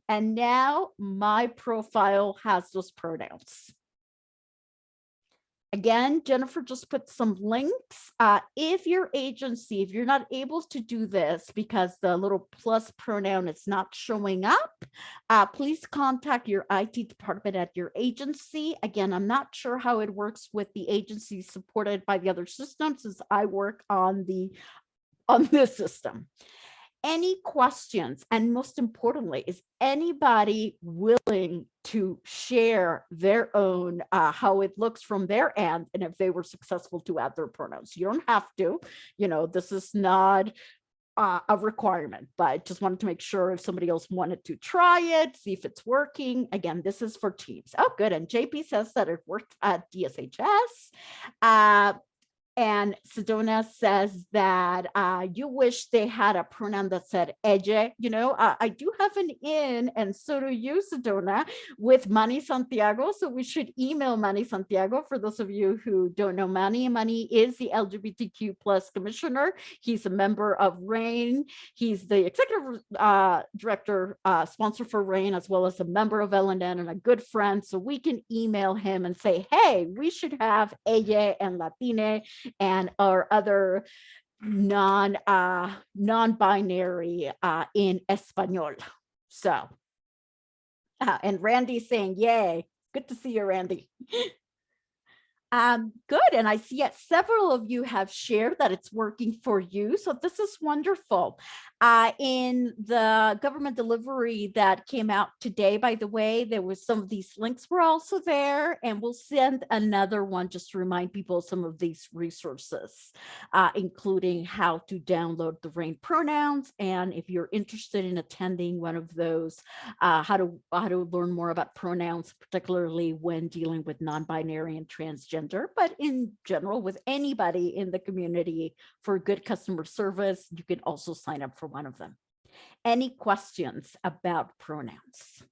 And now my profile has those pronouns. Again, Jennifer just put some links. If your agency, if you're not able to do this because the little plus pronoun is not showing up, please contact your IT department at your agency. Again, I'm not sure how it works with the agencies supported by the other systems, since I work on this system. Any questions? And most importantly, is anybody willing to share their own, how it looks from their end, and if they were successful to add their pronouns? You don't have to, you know, this is not a requirement, but I just wanted to make sure if somebody else wanted to try it, see if it's working. Again, this is for Teams. Oh, good. And JP says that it worked at DSHS. And Sedona says that you wish they had a pronoun that said ella. You know, I do have an in, and so do you, Sedona, with Manny Santiago. So we should email Manny Santiago. For those of you who don't know Manny, Manny is the LGBTQ plus commissioner. He's a member of RAIN. He's the executive director, sponsor for RAIN, as well as a member of LLN and a good friend. So we can email him and say, hey, we should have ella and Latine and our other non-binary in Espanol. So, and Randy's saying, yay, good to see you, Randy. Good. And I see that several of you have shared that it's working for you. So this is wonderful. In the government delivery that came out today, by the way, there was some of these links were also there, and we'll send another one just to remind people of some of these resources, including how to download the RAIN pronouns. And if you're interested in attending one of those, how to learn more about pronouns, particularly when dealing with non-binary and transgender, but in general with anybody in the community for good customer service, you can also sign up for one of them. Any questions about pronouns?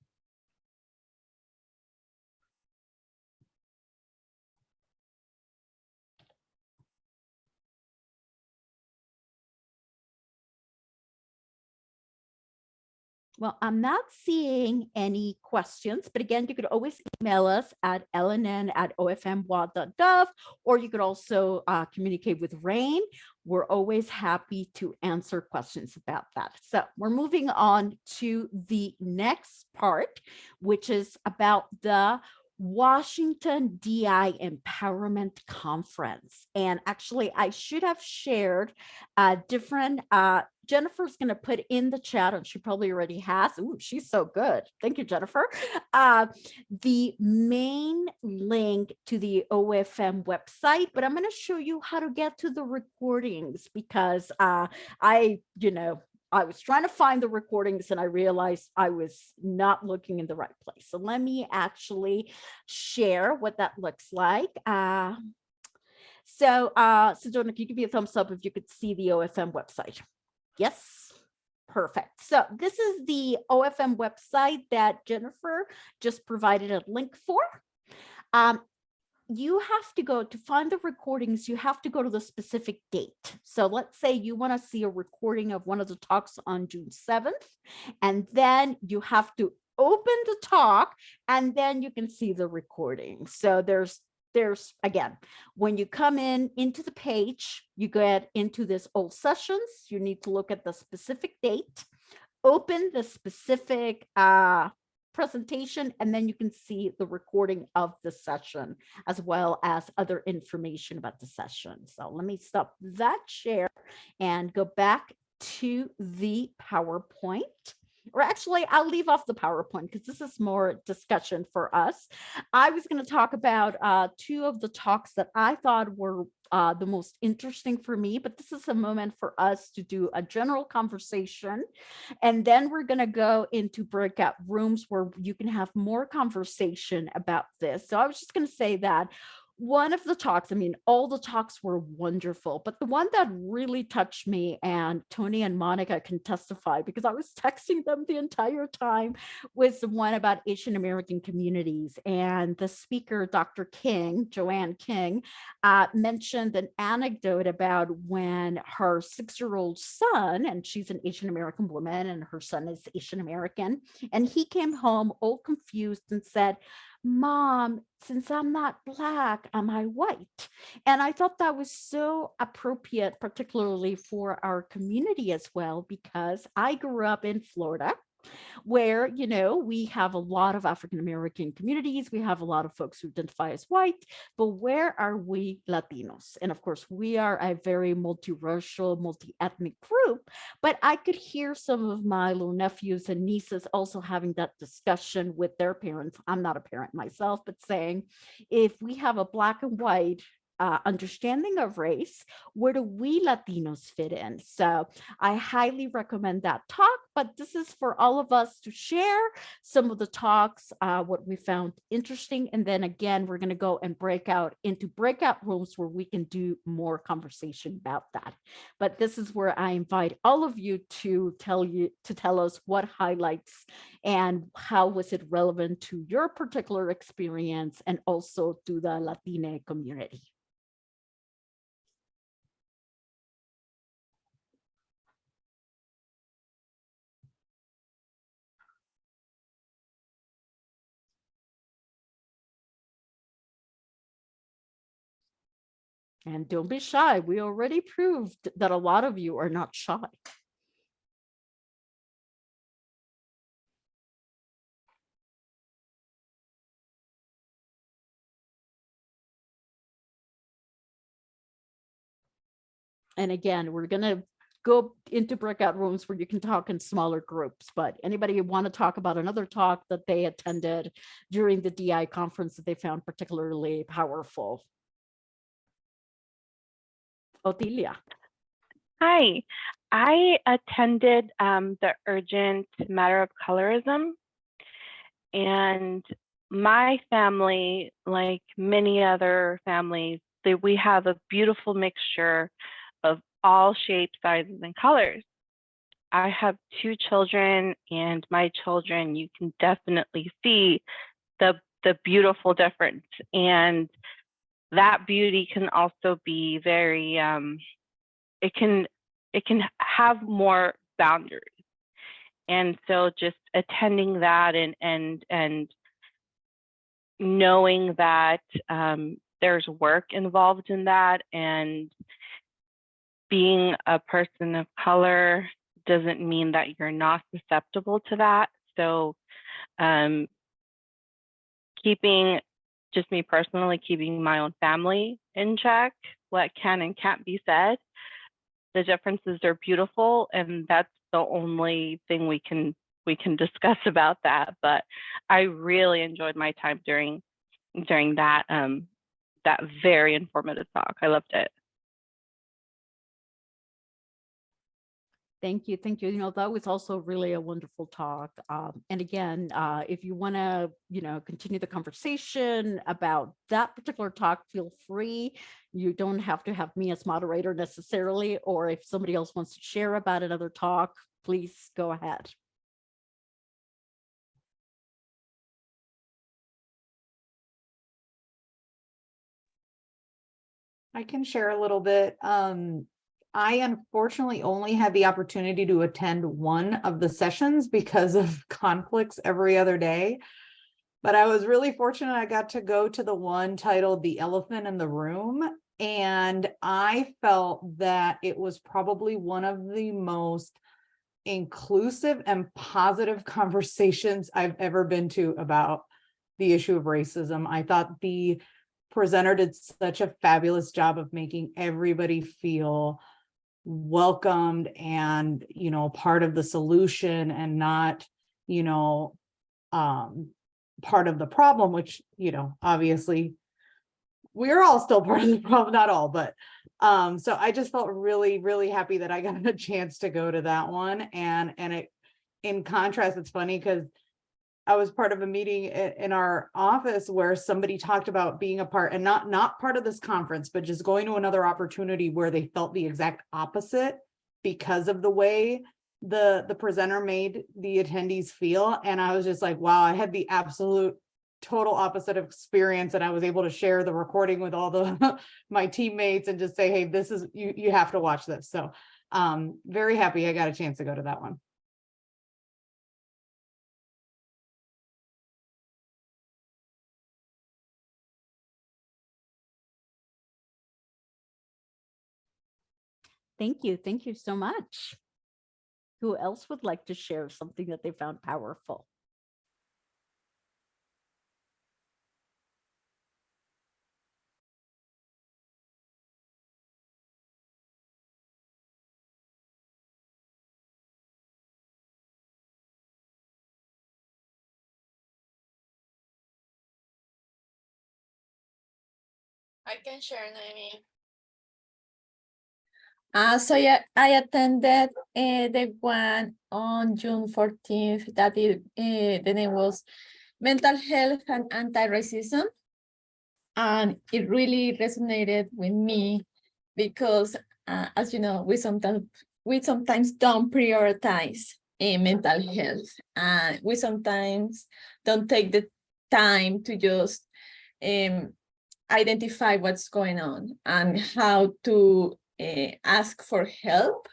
Well, I'm not seeing any questions, but again, you could always email us at lnn@ofmwa.gov, or you could also communicate with RAIN. We're always happy to answer questions about that. So we're moving on to the next part, which is about the Washington DI Empowerment Conference. And actually, I should have shared different Jennifer's going to put in the chat, and she probably already has. Ooh, she's so good. Thank you, Jennifer. The main link to the OFM website, but I'm going to show you how to get to the recordings because I was trying to find the recordings and I realized I was not looking in the right place. So let me actually share what that looks like. So Sedona, can you give me a thumbs up if you could see the OFM website? Yes, perfect. So this is the OFM website that Jennifer just provided a link for. You have to go to find the recordings. You have to go to the specific date. So let's say you want to see a recording of one of the talks on June 7th, and then you have to open the talk and then you can see the recording. So there's again, when you come into the page, you get into this all sessions, you need to look at the specific date, open the specific presentation, and then you can see the recording of the session as well as other information about the session. So let me stop that share and go back to the PowerPoint. Or actually, I'll leave off the PowerPoint because this is more discussion for us. I was going to talk about two of the talks that I thought were the most interesting for me, but this is a moment for us to do a general conversation. And then we're going to go into breakout rooms where you can have more conversation about this. So I was just going to say that one of the talks, I mean, all the talks were wonderful, but the one that really touched me, and Tony and Monica can testify because I was texting them the entire time, was the one about Asian American communities. And the speaker, Dr. King, Joanne King, mentioned an anecdote about when her 6-year-old son, and she's an Asian American woman and her son is Asian American, and he came home all confused and said, "Mom, since I'm not Black, am I white?" And I thought that was so appropriate, particularly for our community as well, because I grew up in Florida, where, we have a lot of African-American communities. We have a lot of folks who identify as white, but where are we Latinos? And of course, we are a very multiracial, multi-ethnic group, but I could hear some of my little nephews and nieces also having that discussion with their parents. I'm not a parent myself, but saying, if we have a Black and white understanding of race, where do we Latinos fit in? So I highly recommend that talk, but this is for all of us to share some of the talks, what we found interesting. And then again, we're going to go and break out into breakout rooms where we can do more conversation about that. But this is where I invite all of you to tell us what highlights and how was it relevant to your particular experience and also to the Latina community. And don't be shy. We already proved that a lot of you are not shy. And again, we're going to go into breakout rooms where you can talk in smaller groups, but anybody want to talk about another talk that they attended during the DI conference that they found particularly powerful? Otilia. Hi, I attended the urgent matter of colorism, and my family, like many other families, we have a beautiful mixture of all shapes, sizes, and colors. I have 2 children, and my children, you can definitely see the beautiful difference, and that beauty can also be very it can have more boundaries. And so just attending that and knowing that there's work involved in that, and being a person of color doesn't mean that you're not susceptible to that. So keeping, just me personally, keeping my own family in check, what can and can't be said. The differences are beautiful, and that's the only thing we can discuss about that. But I really enjoyed my time during that that very informative talk. I loved it. Thank you. Thank you. You know, that was also really a wonderful talk. And again, if you want to, continue the conversation about that particular talk, feel free. You don't have to have me as moderator necessarily, or if somebody else wants to share about another talk, please go ahead. I can share a little bit. I unfortunately only had the opportunity to attend one of the sessions because of conflicts every other day. But I was really fortunate I got to go to the one titled The Elephant in the Room. And I felt that it was probably one of the most inclusive and positive conversations I've ever been to about the issue of racism. I thought the presenter did such a fabulous job of making everybody feel welcomed and, part of the solution and not, part of the problem, which, obviously we're all still part of the problem, not all, but so I just felt really, really happy that I got a chance to go to that one. And it, in contrast, it's funny because I was part of a meeting in our office where somebody talked about being a part, and not part of this conference, but just going to another opportunity where they felt the exact opposite because of the way the presenter made the attendees feel. And I was just like, wow, I had the absolute total opposite of experience, and I was able to share the recording with all the my teammates and just say, hey, this is, you have to watch this. So very happy I got a chance to go to that one. Thank you. Thank you so much. Who else would like to share something that they found powerful? I can share, Naomi. So yeah, I attended the one on June 14th that the name was Mental Health and Anti-Racism. And it really resonated with me because, as you know, we sometimes don't prioritize mental health. We sometimes don't take the time to just identify what's going on and how to ask for help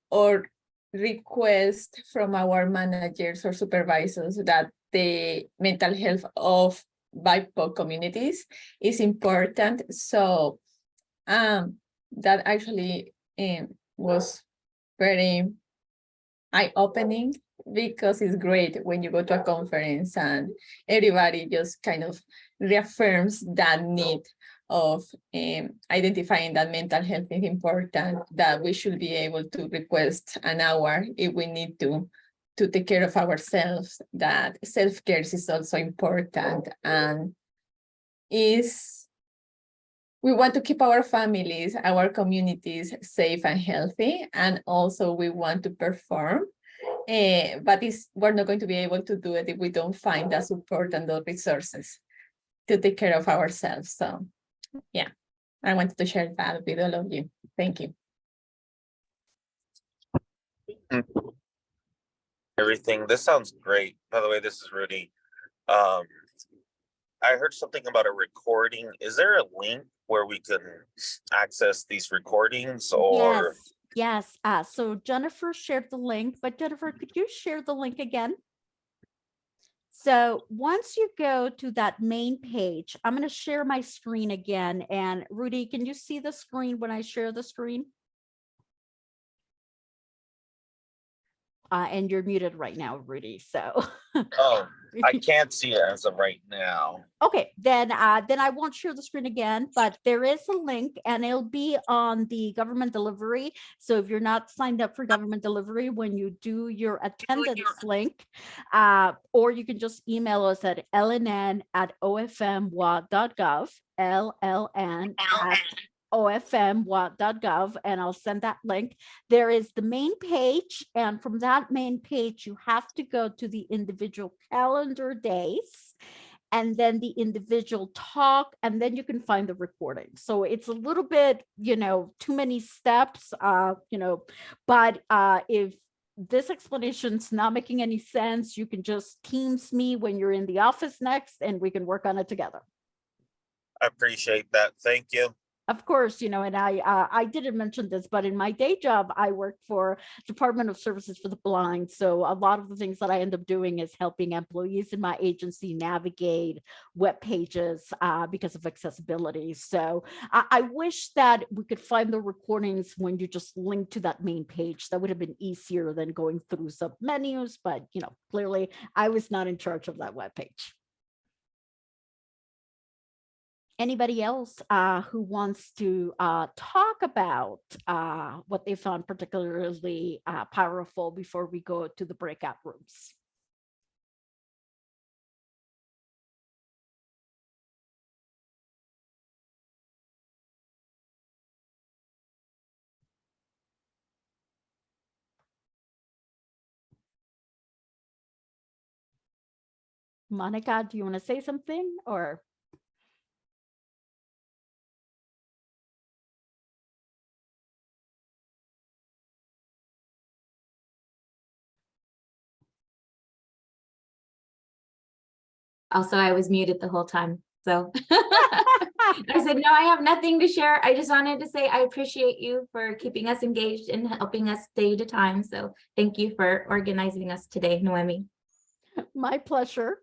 or request from our managers or supervisors that the mental health of BIPOC communities is important. So that actually was very eye-opening, because it's great when you go to a conference and everybody just kind of reaffirms that need of identifying that mental health is important, that we should be able to request an hour if we need to take care of ourselves, that self-care is also important, and we want to keep our families, our communities safe and healthy, and also we want to perform. But we're not going to be able to do it if we don't find the support and the resources to take care of ourselves. So yeah, I wanted to share that with all of you. Thank you. Everything. This sounds great. By the way, this is Rudy. I heard something about a recording. Is there a link where we can access these recordings or? Yes. So Jennifer shared the link, but Jennifer, could you share the link again? So once you go to that main page, I'm going to share my screen again. And Rudy, can you see the screen when I share the screen? And you're muted right now, Rudy. So Oh, I can't see it as of right now. okay, then I won't share the screen again, but there is a link and it'll be on the government delivery. So if you're not signed up for government delivery, when you do your attendance link, or you can just email us at lnn@ofmwa.gov, lln@ofmwa.gov, and I'll send that link. There is the main page, and from that main page, you have to go to the individual calendar days, and then the individual talk, and then you can find the recording. So it's a little bit, too many steps, but if this explanation's not making any sense, you can just Teams me when you're in the office next, and we can work on it together. I appreciate that. Thank you. Of course, and I didn't mention this, but in my day job, I work for Department of Services for the Blind. So a lot of the things that I end up doing is helping employees in my agency navigate web pages because of accessibility. So I wish that we could find the recordings when you just link to that main page. That would have been easier than going through sub menus, but clearly I was not in charge of that web page. Anybody else who wants to talk about what they found particularly powerful before we go to the breakout rooms? Monica, do you want to say something or? Also, I was muted the whole time. So I said, no, I have nothing to share. I just wanted to say I appreciate you for keeping us engaged and helping us day to time. So thank you for organizing us today, Noemi. My pleasure.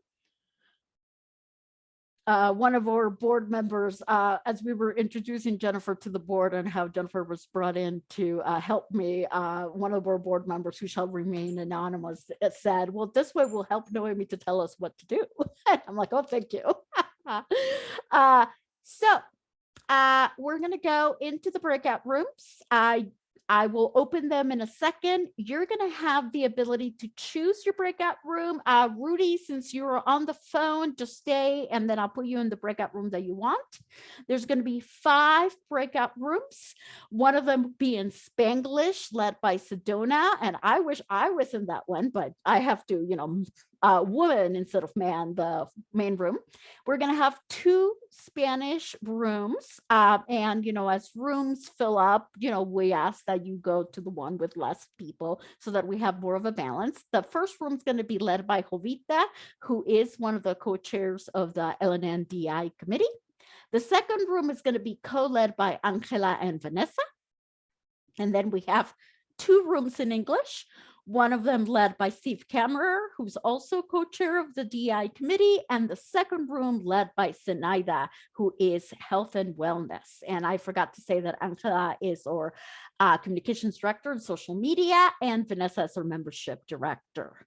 One of our board members, as we were introducing Jennifer to the board and how Jennifer was brought in to help me, one of our board members, who shall remain anonymous, said, well, this way will help Noemi to tell us what to do. I'm like, oh, thank you. So we're going to go into the breakout rooms. I will open them in a second. You're going to have the ability to choose your breakout room. Rudy, since you're on the phone, just stay, and then I'll put you in the breakout room that you want. There's going to be 5 breakout rooms. One of them will be in Spanglish, led by Sedona, and I wish I was in that one, but I have to, woman instead of man, the main room. We're going to have 2 Spanish rooms, and as rooms fill up, we ask that you go to the one with less people so that we have more of a balance. The first room is going to be led by Jovita, who is one of the co-chairs of the LLN DI committee. The second room is going to be co-led by Angela and Vanessa. And then we have 2 rooms in English, one of them led by Steve Kammerer, who's also co-chair of the DI committee, and the second room led by Zenaida, who is health and wellness. And I forgot to say that Angela is our communications director and social media, and Vanessa is our membership director.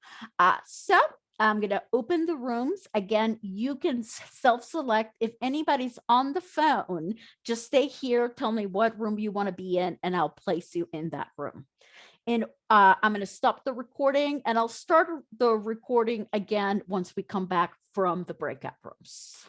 So I'm going to open the rooms. Again, you can self-select. If anybody's on the phone, just stay here. Tell me what room you want to be in, and I'll place you in that room. And I'm going to stop the recording, and I'll start the recording again once we come back from the breakout rooms.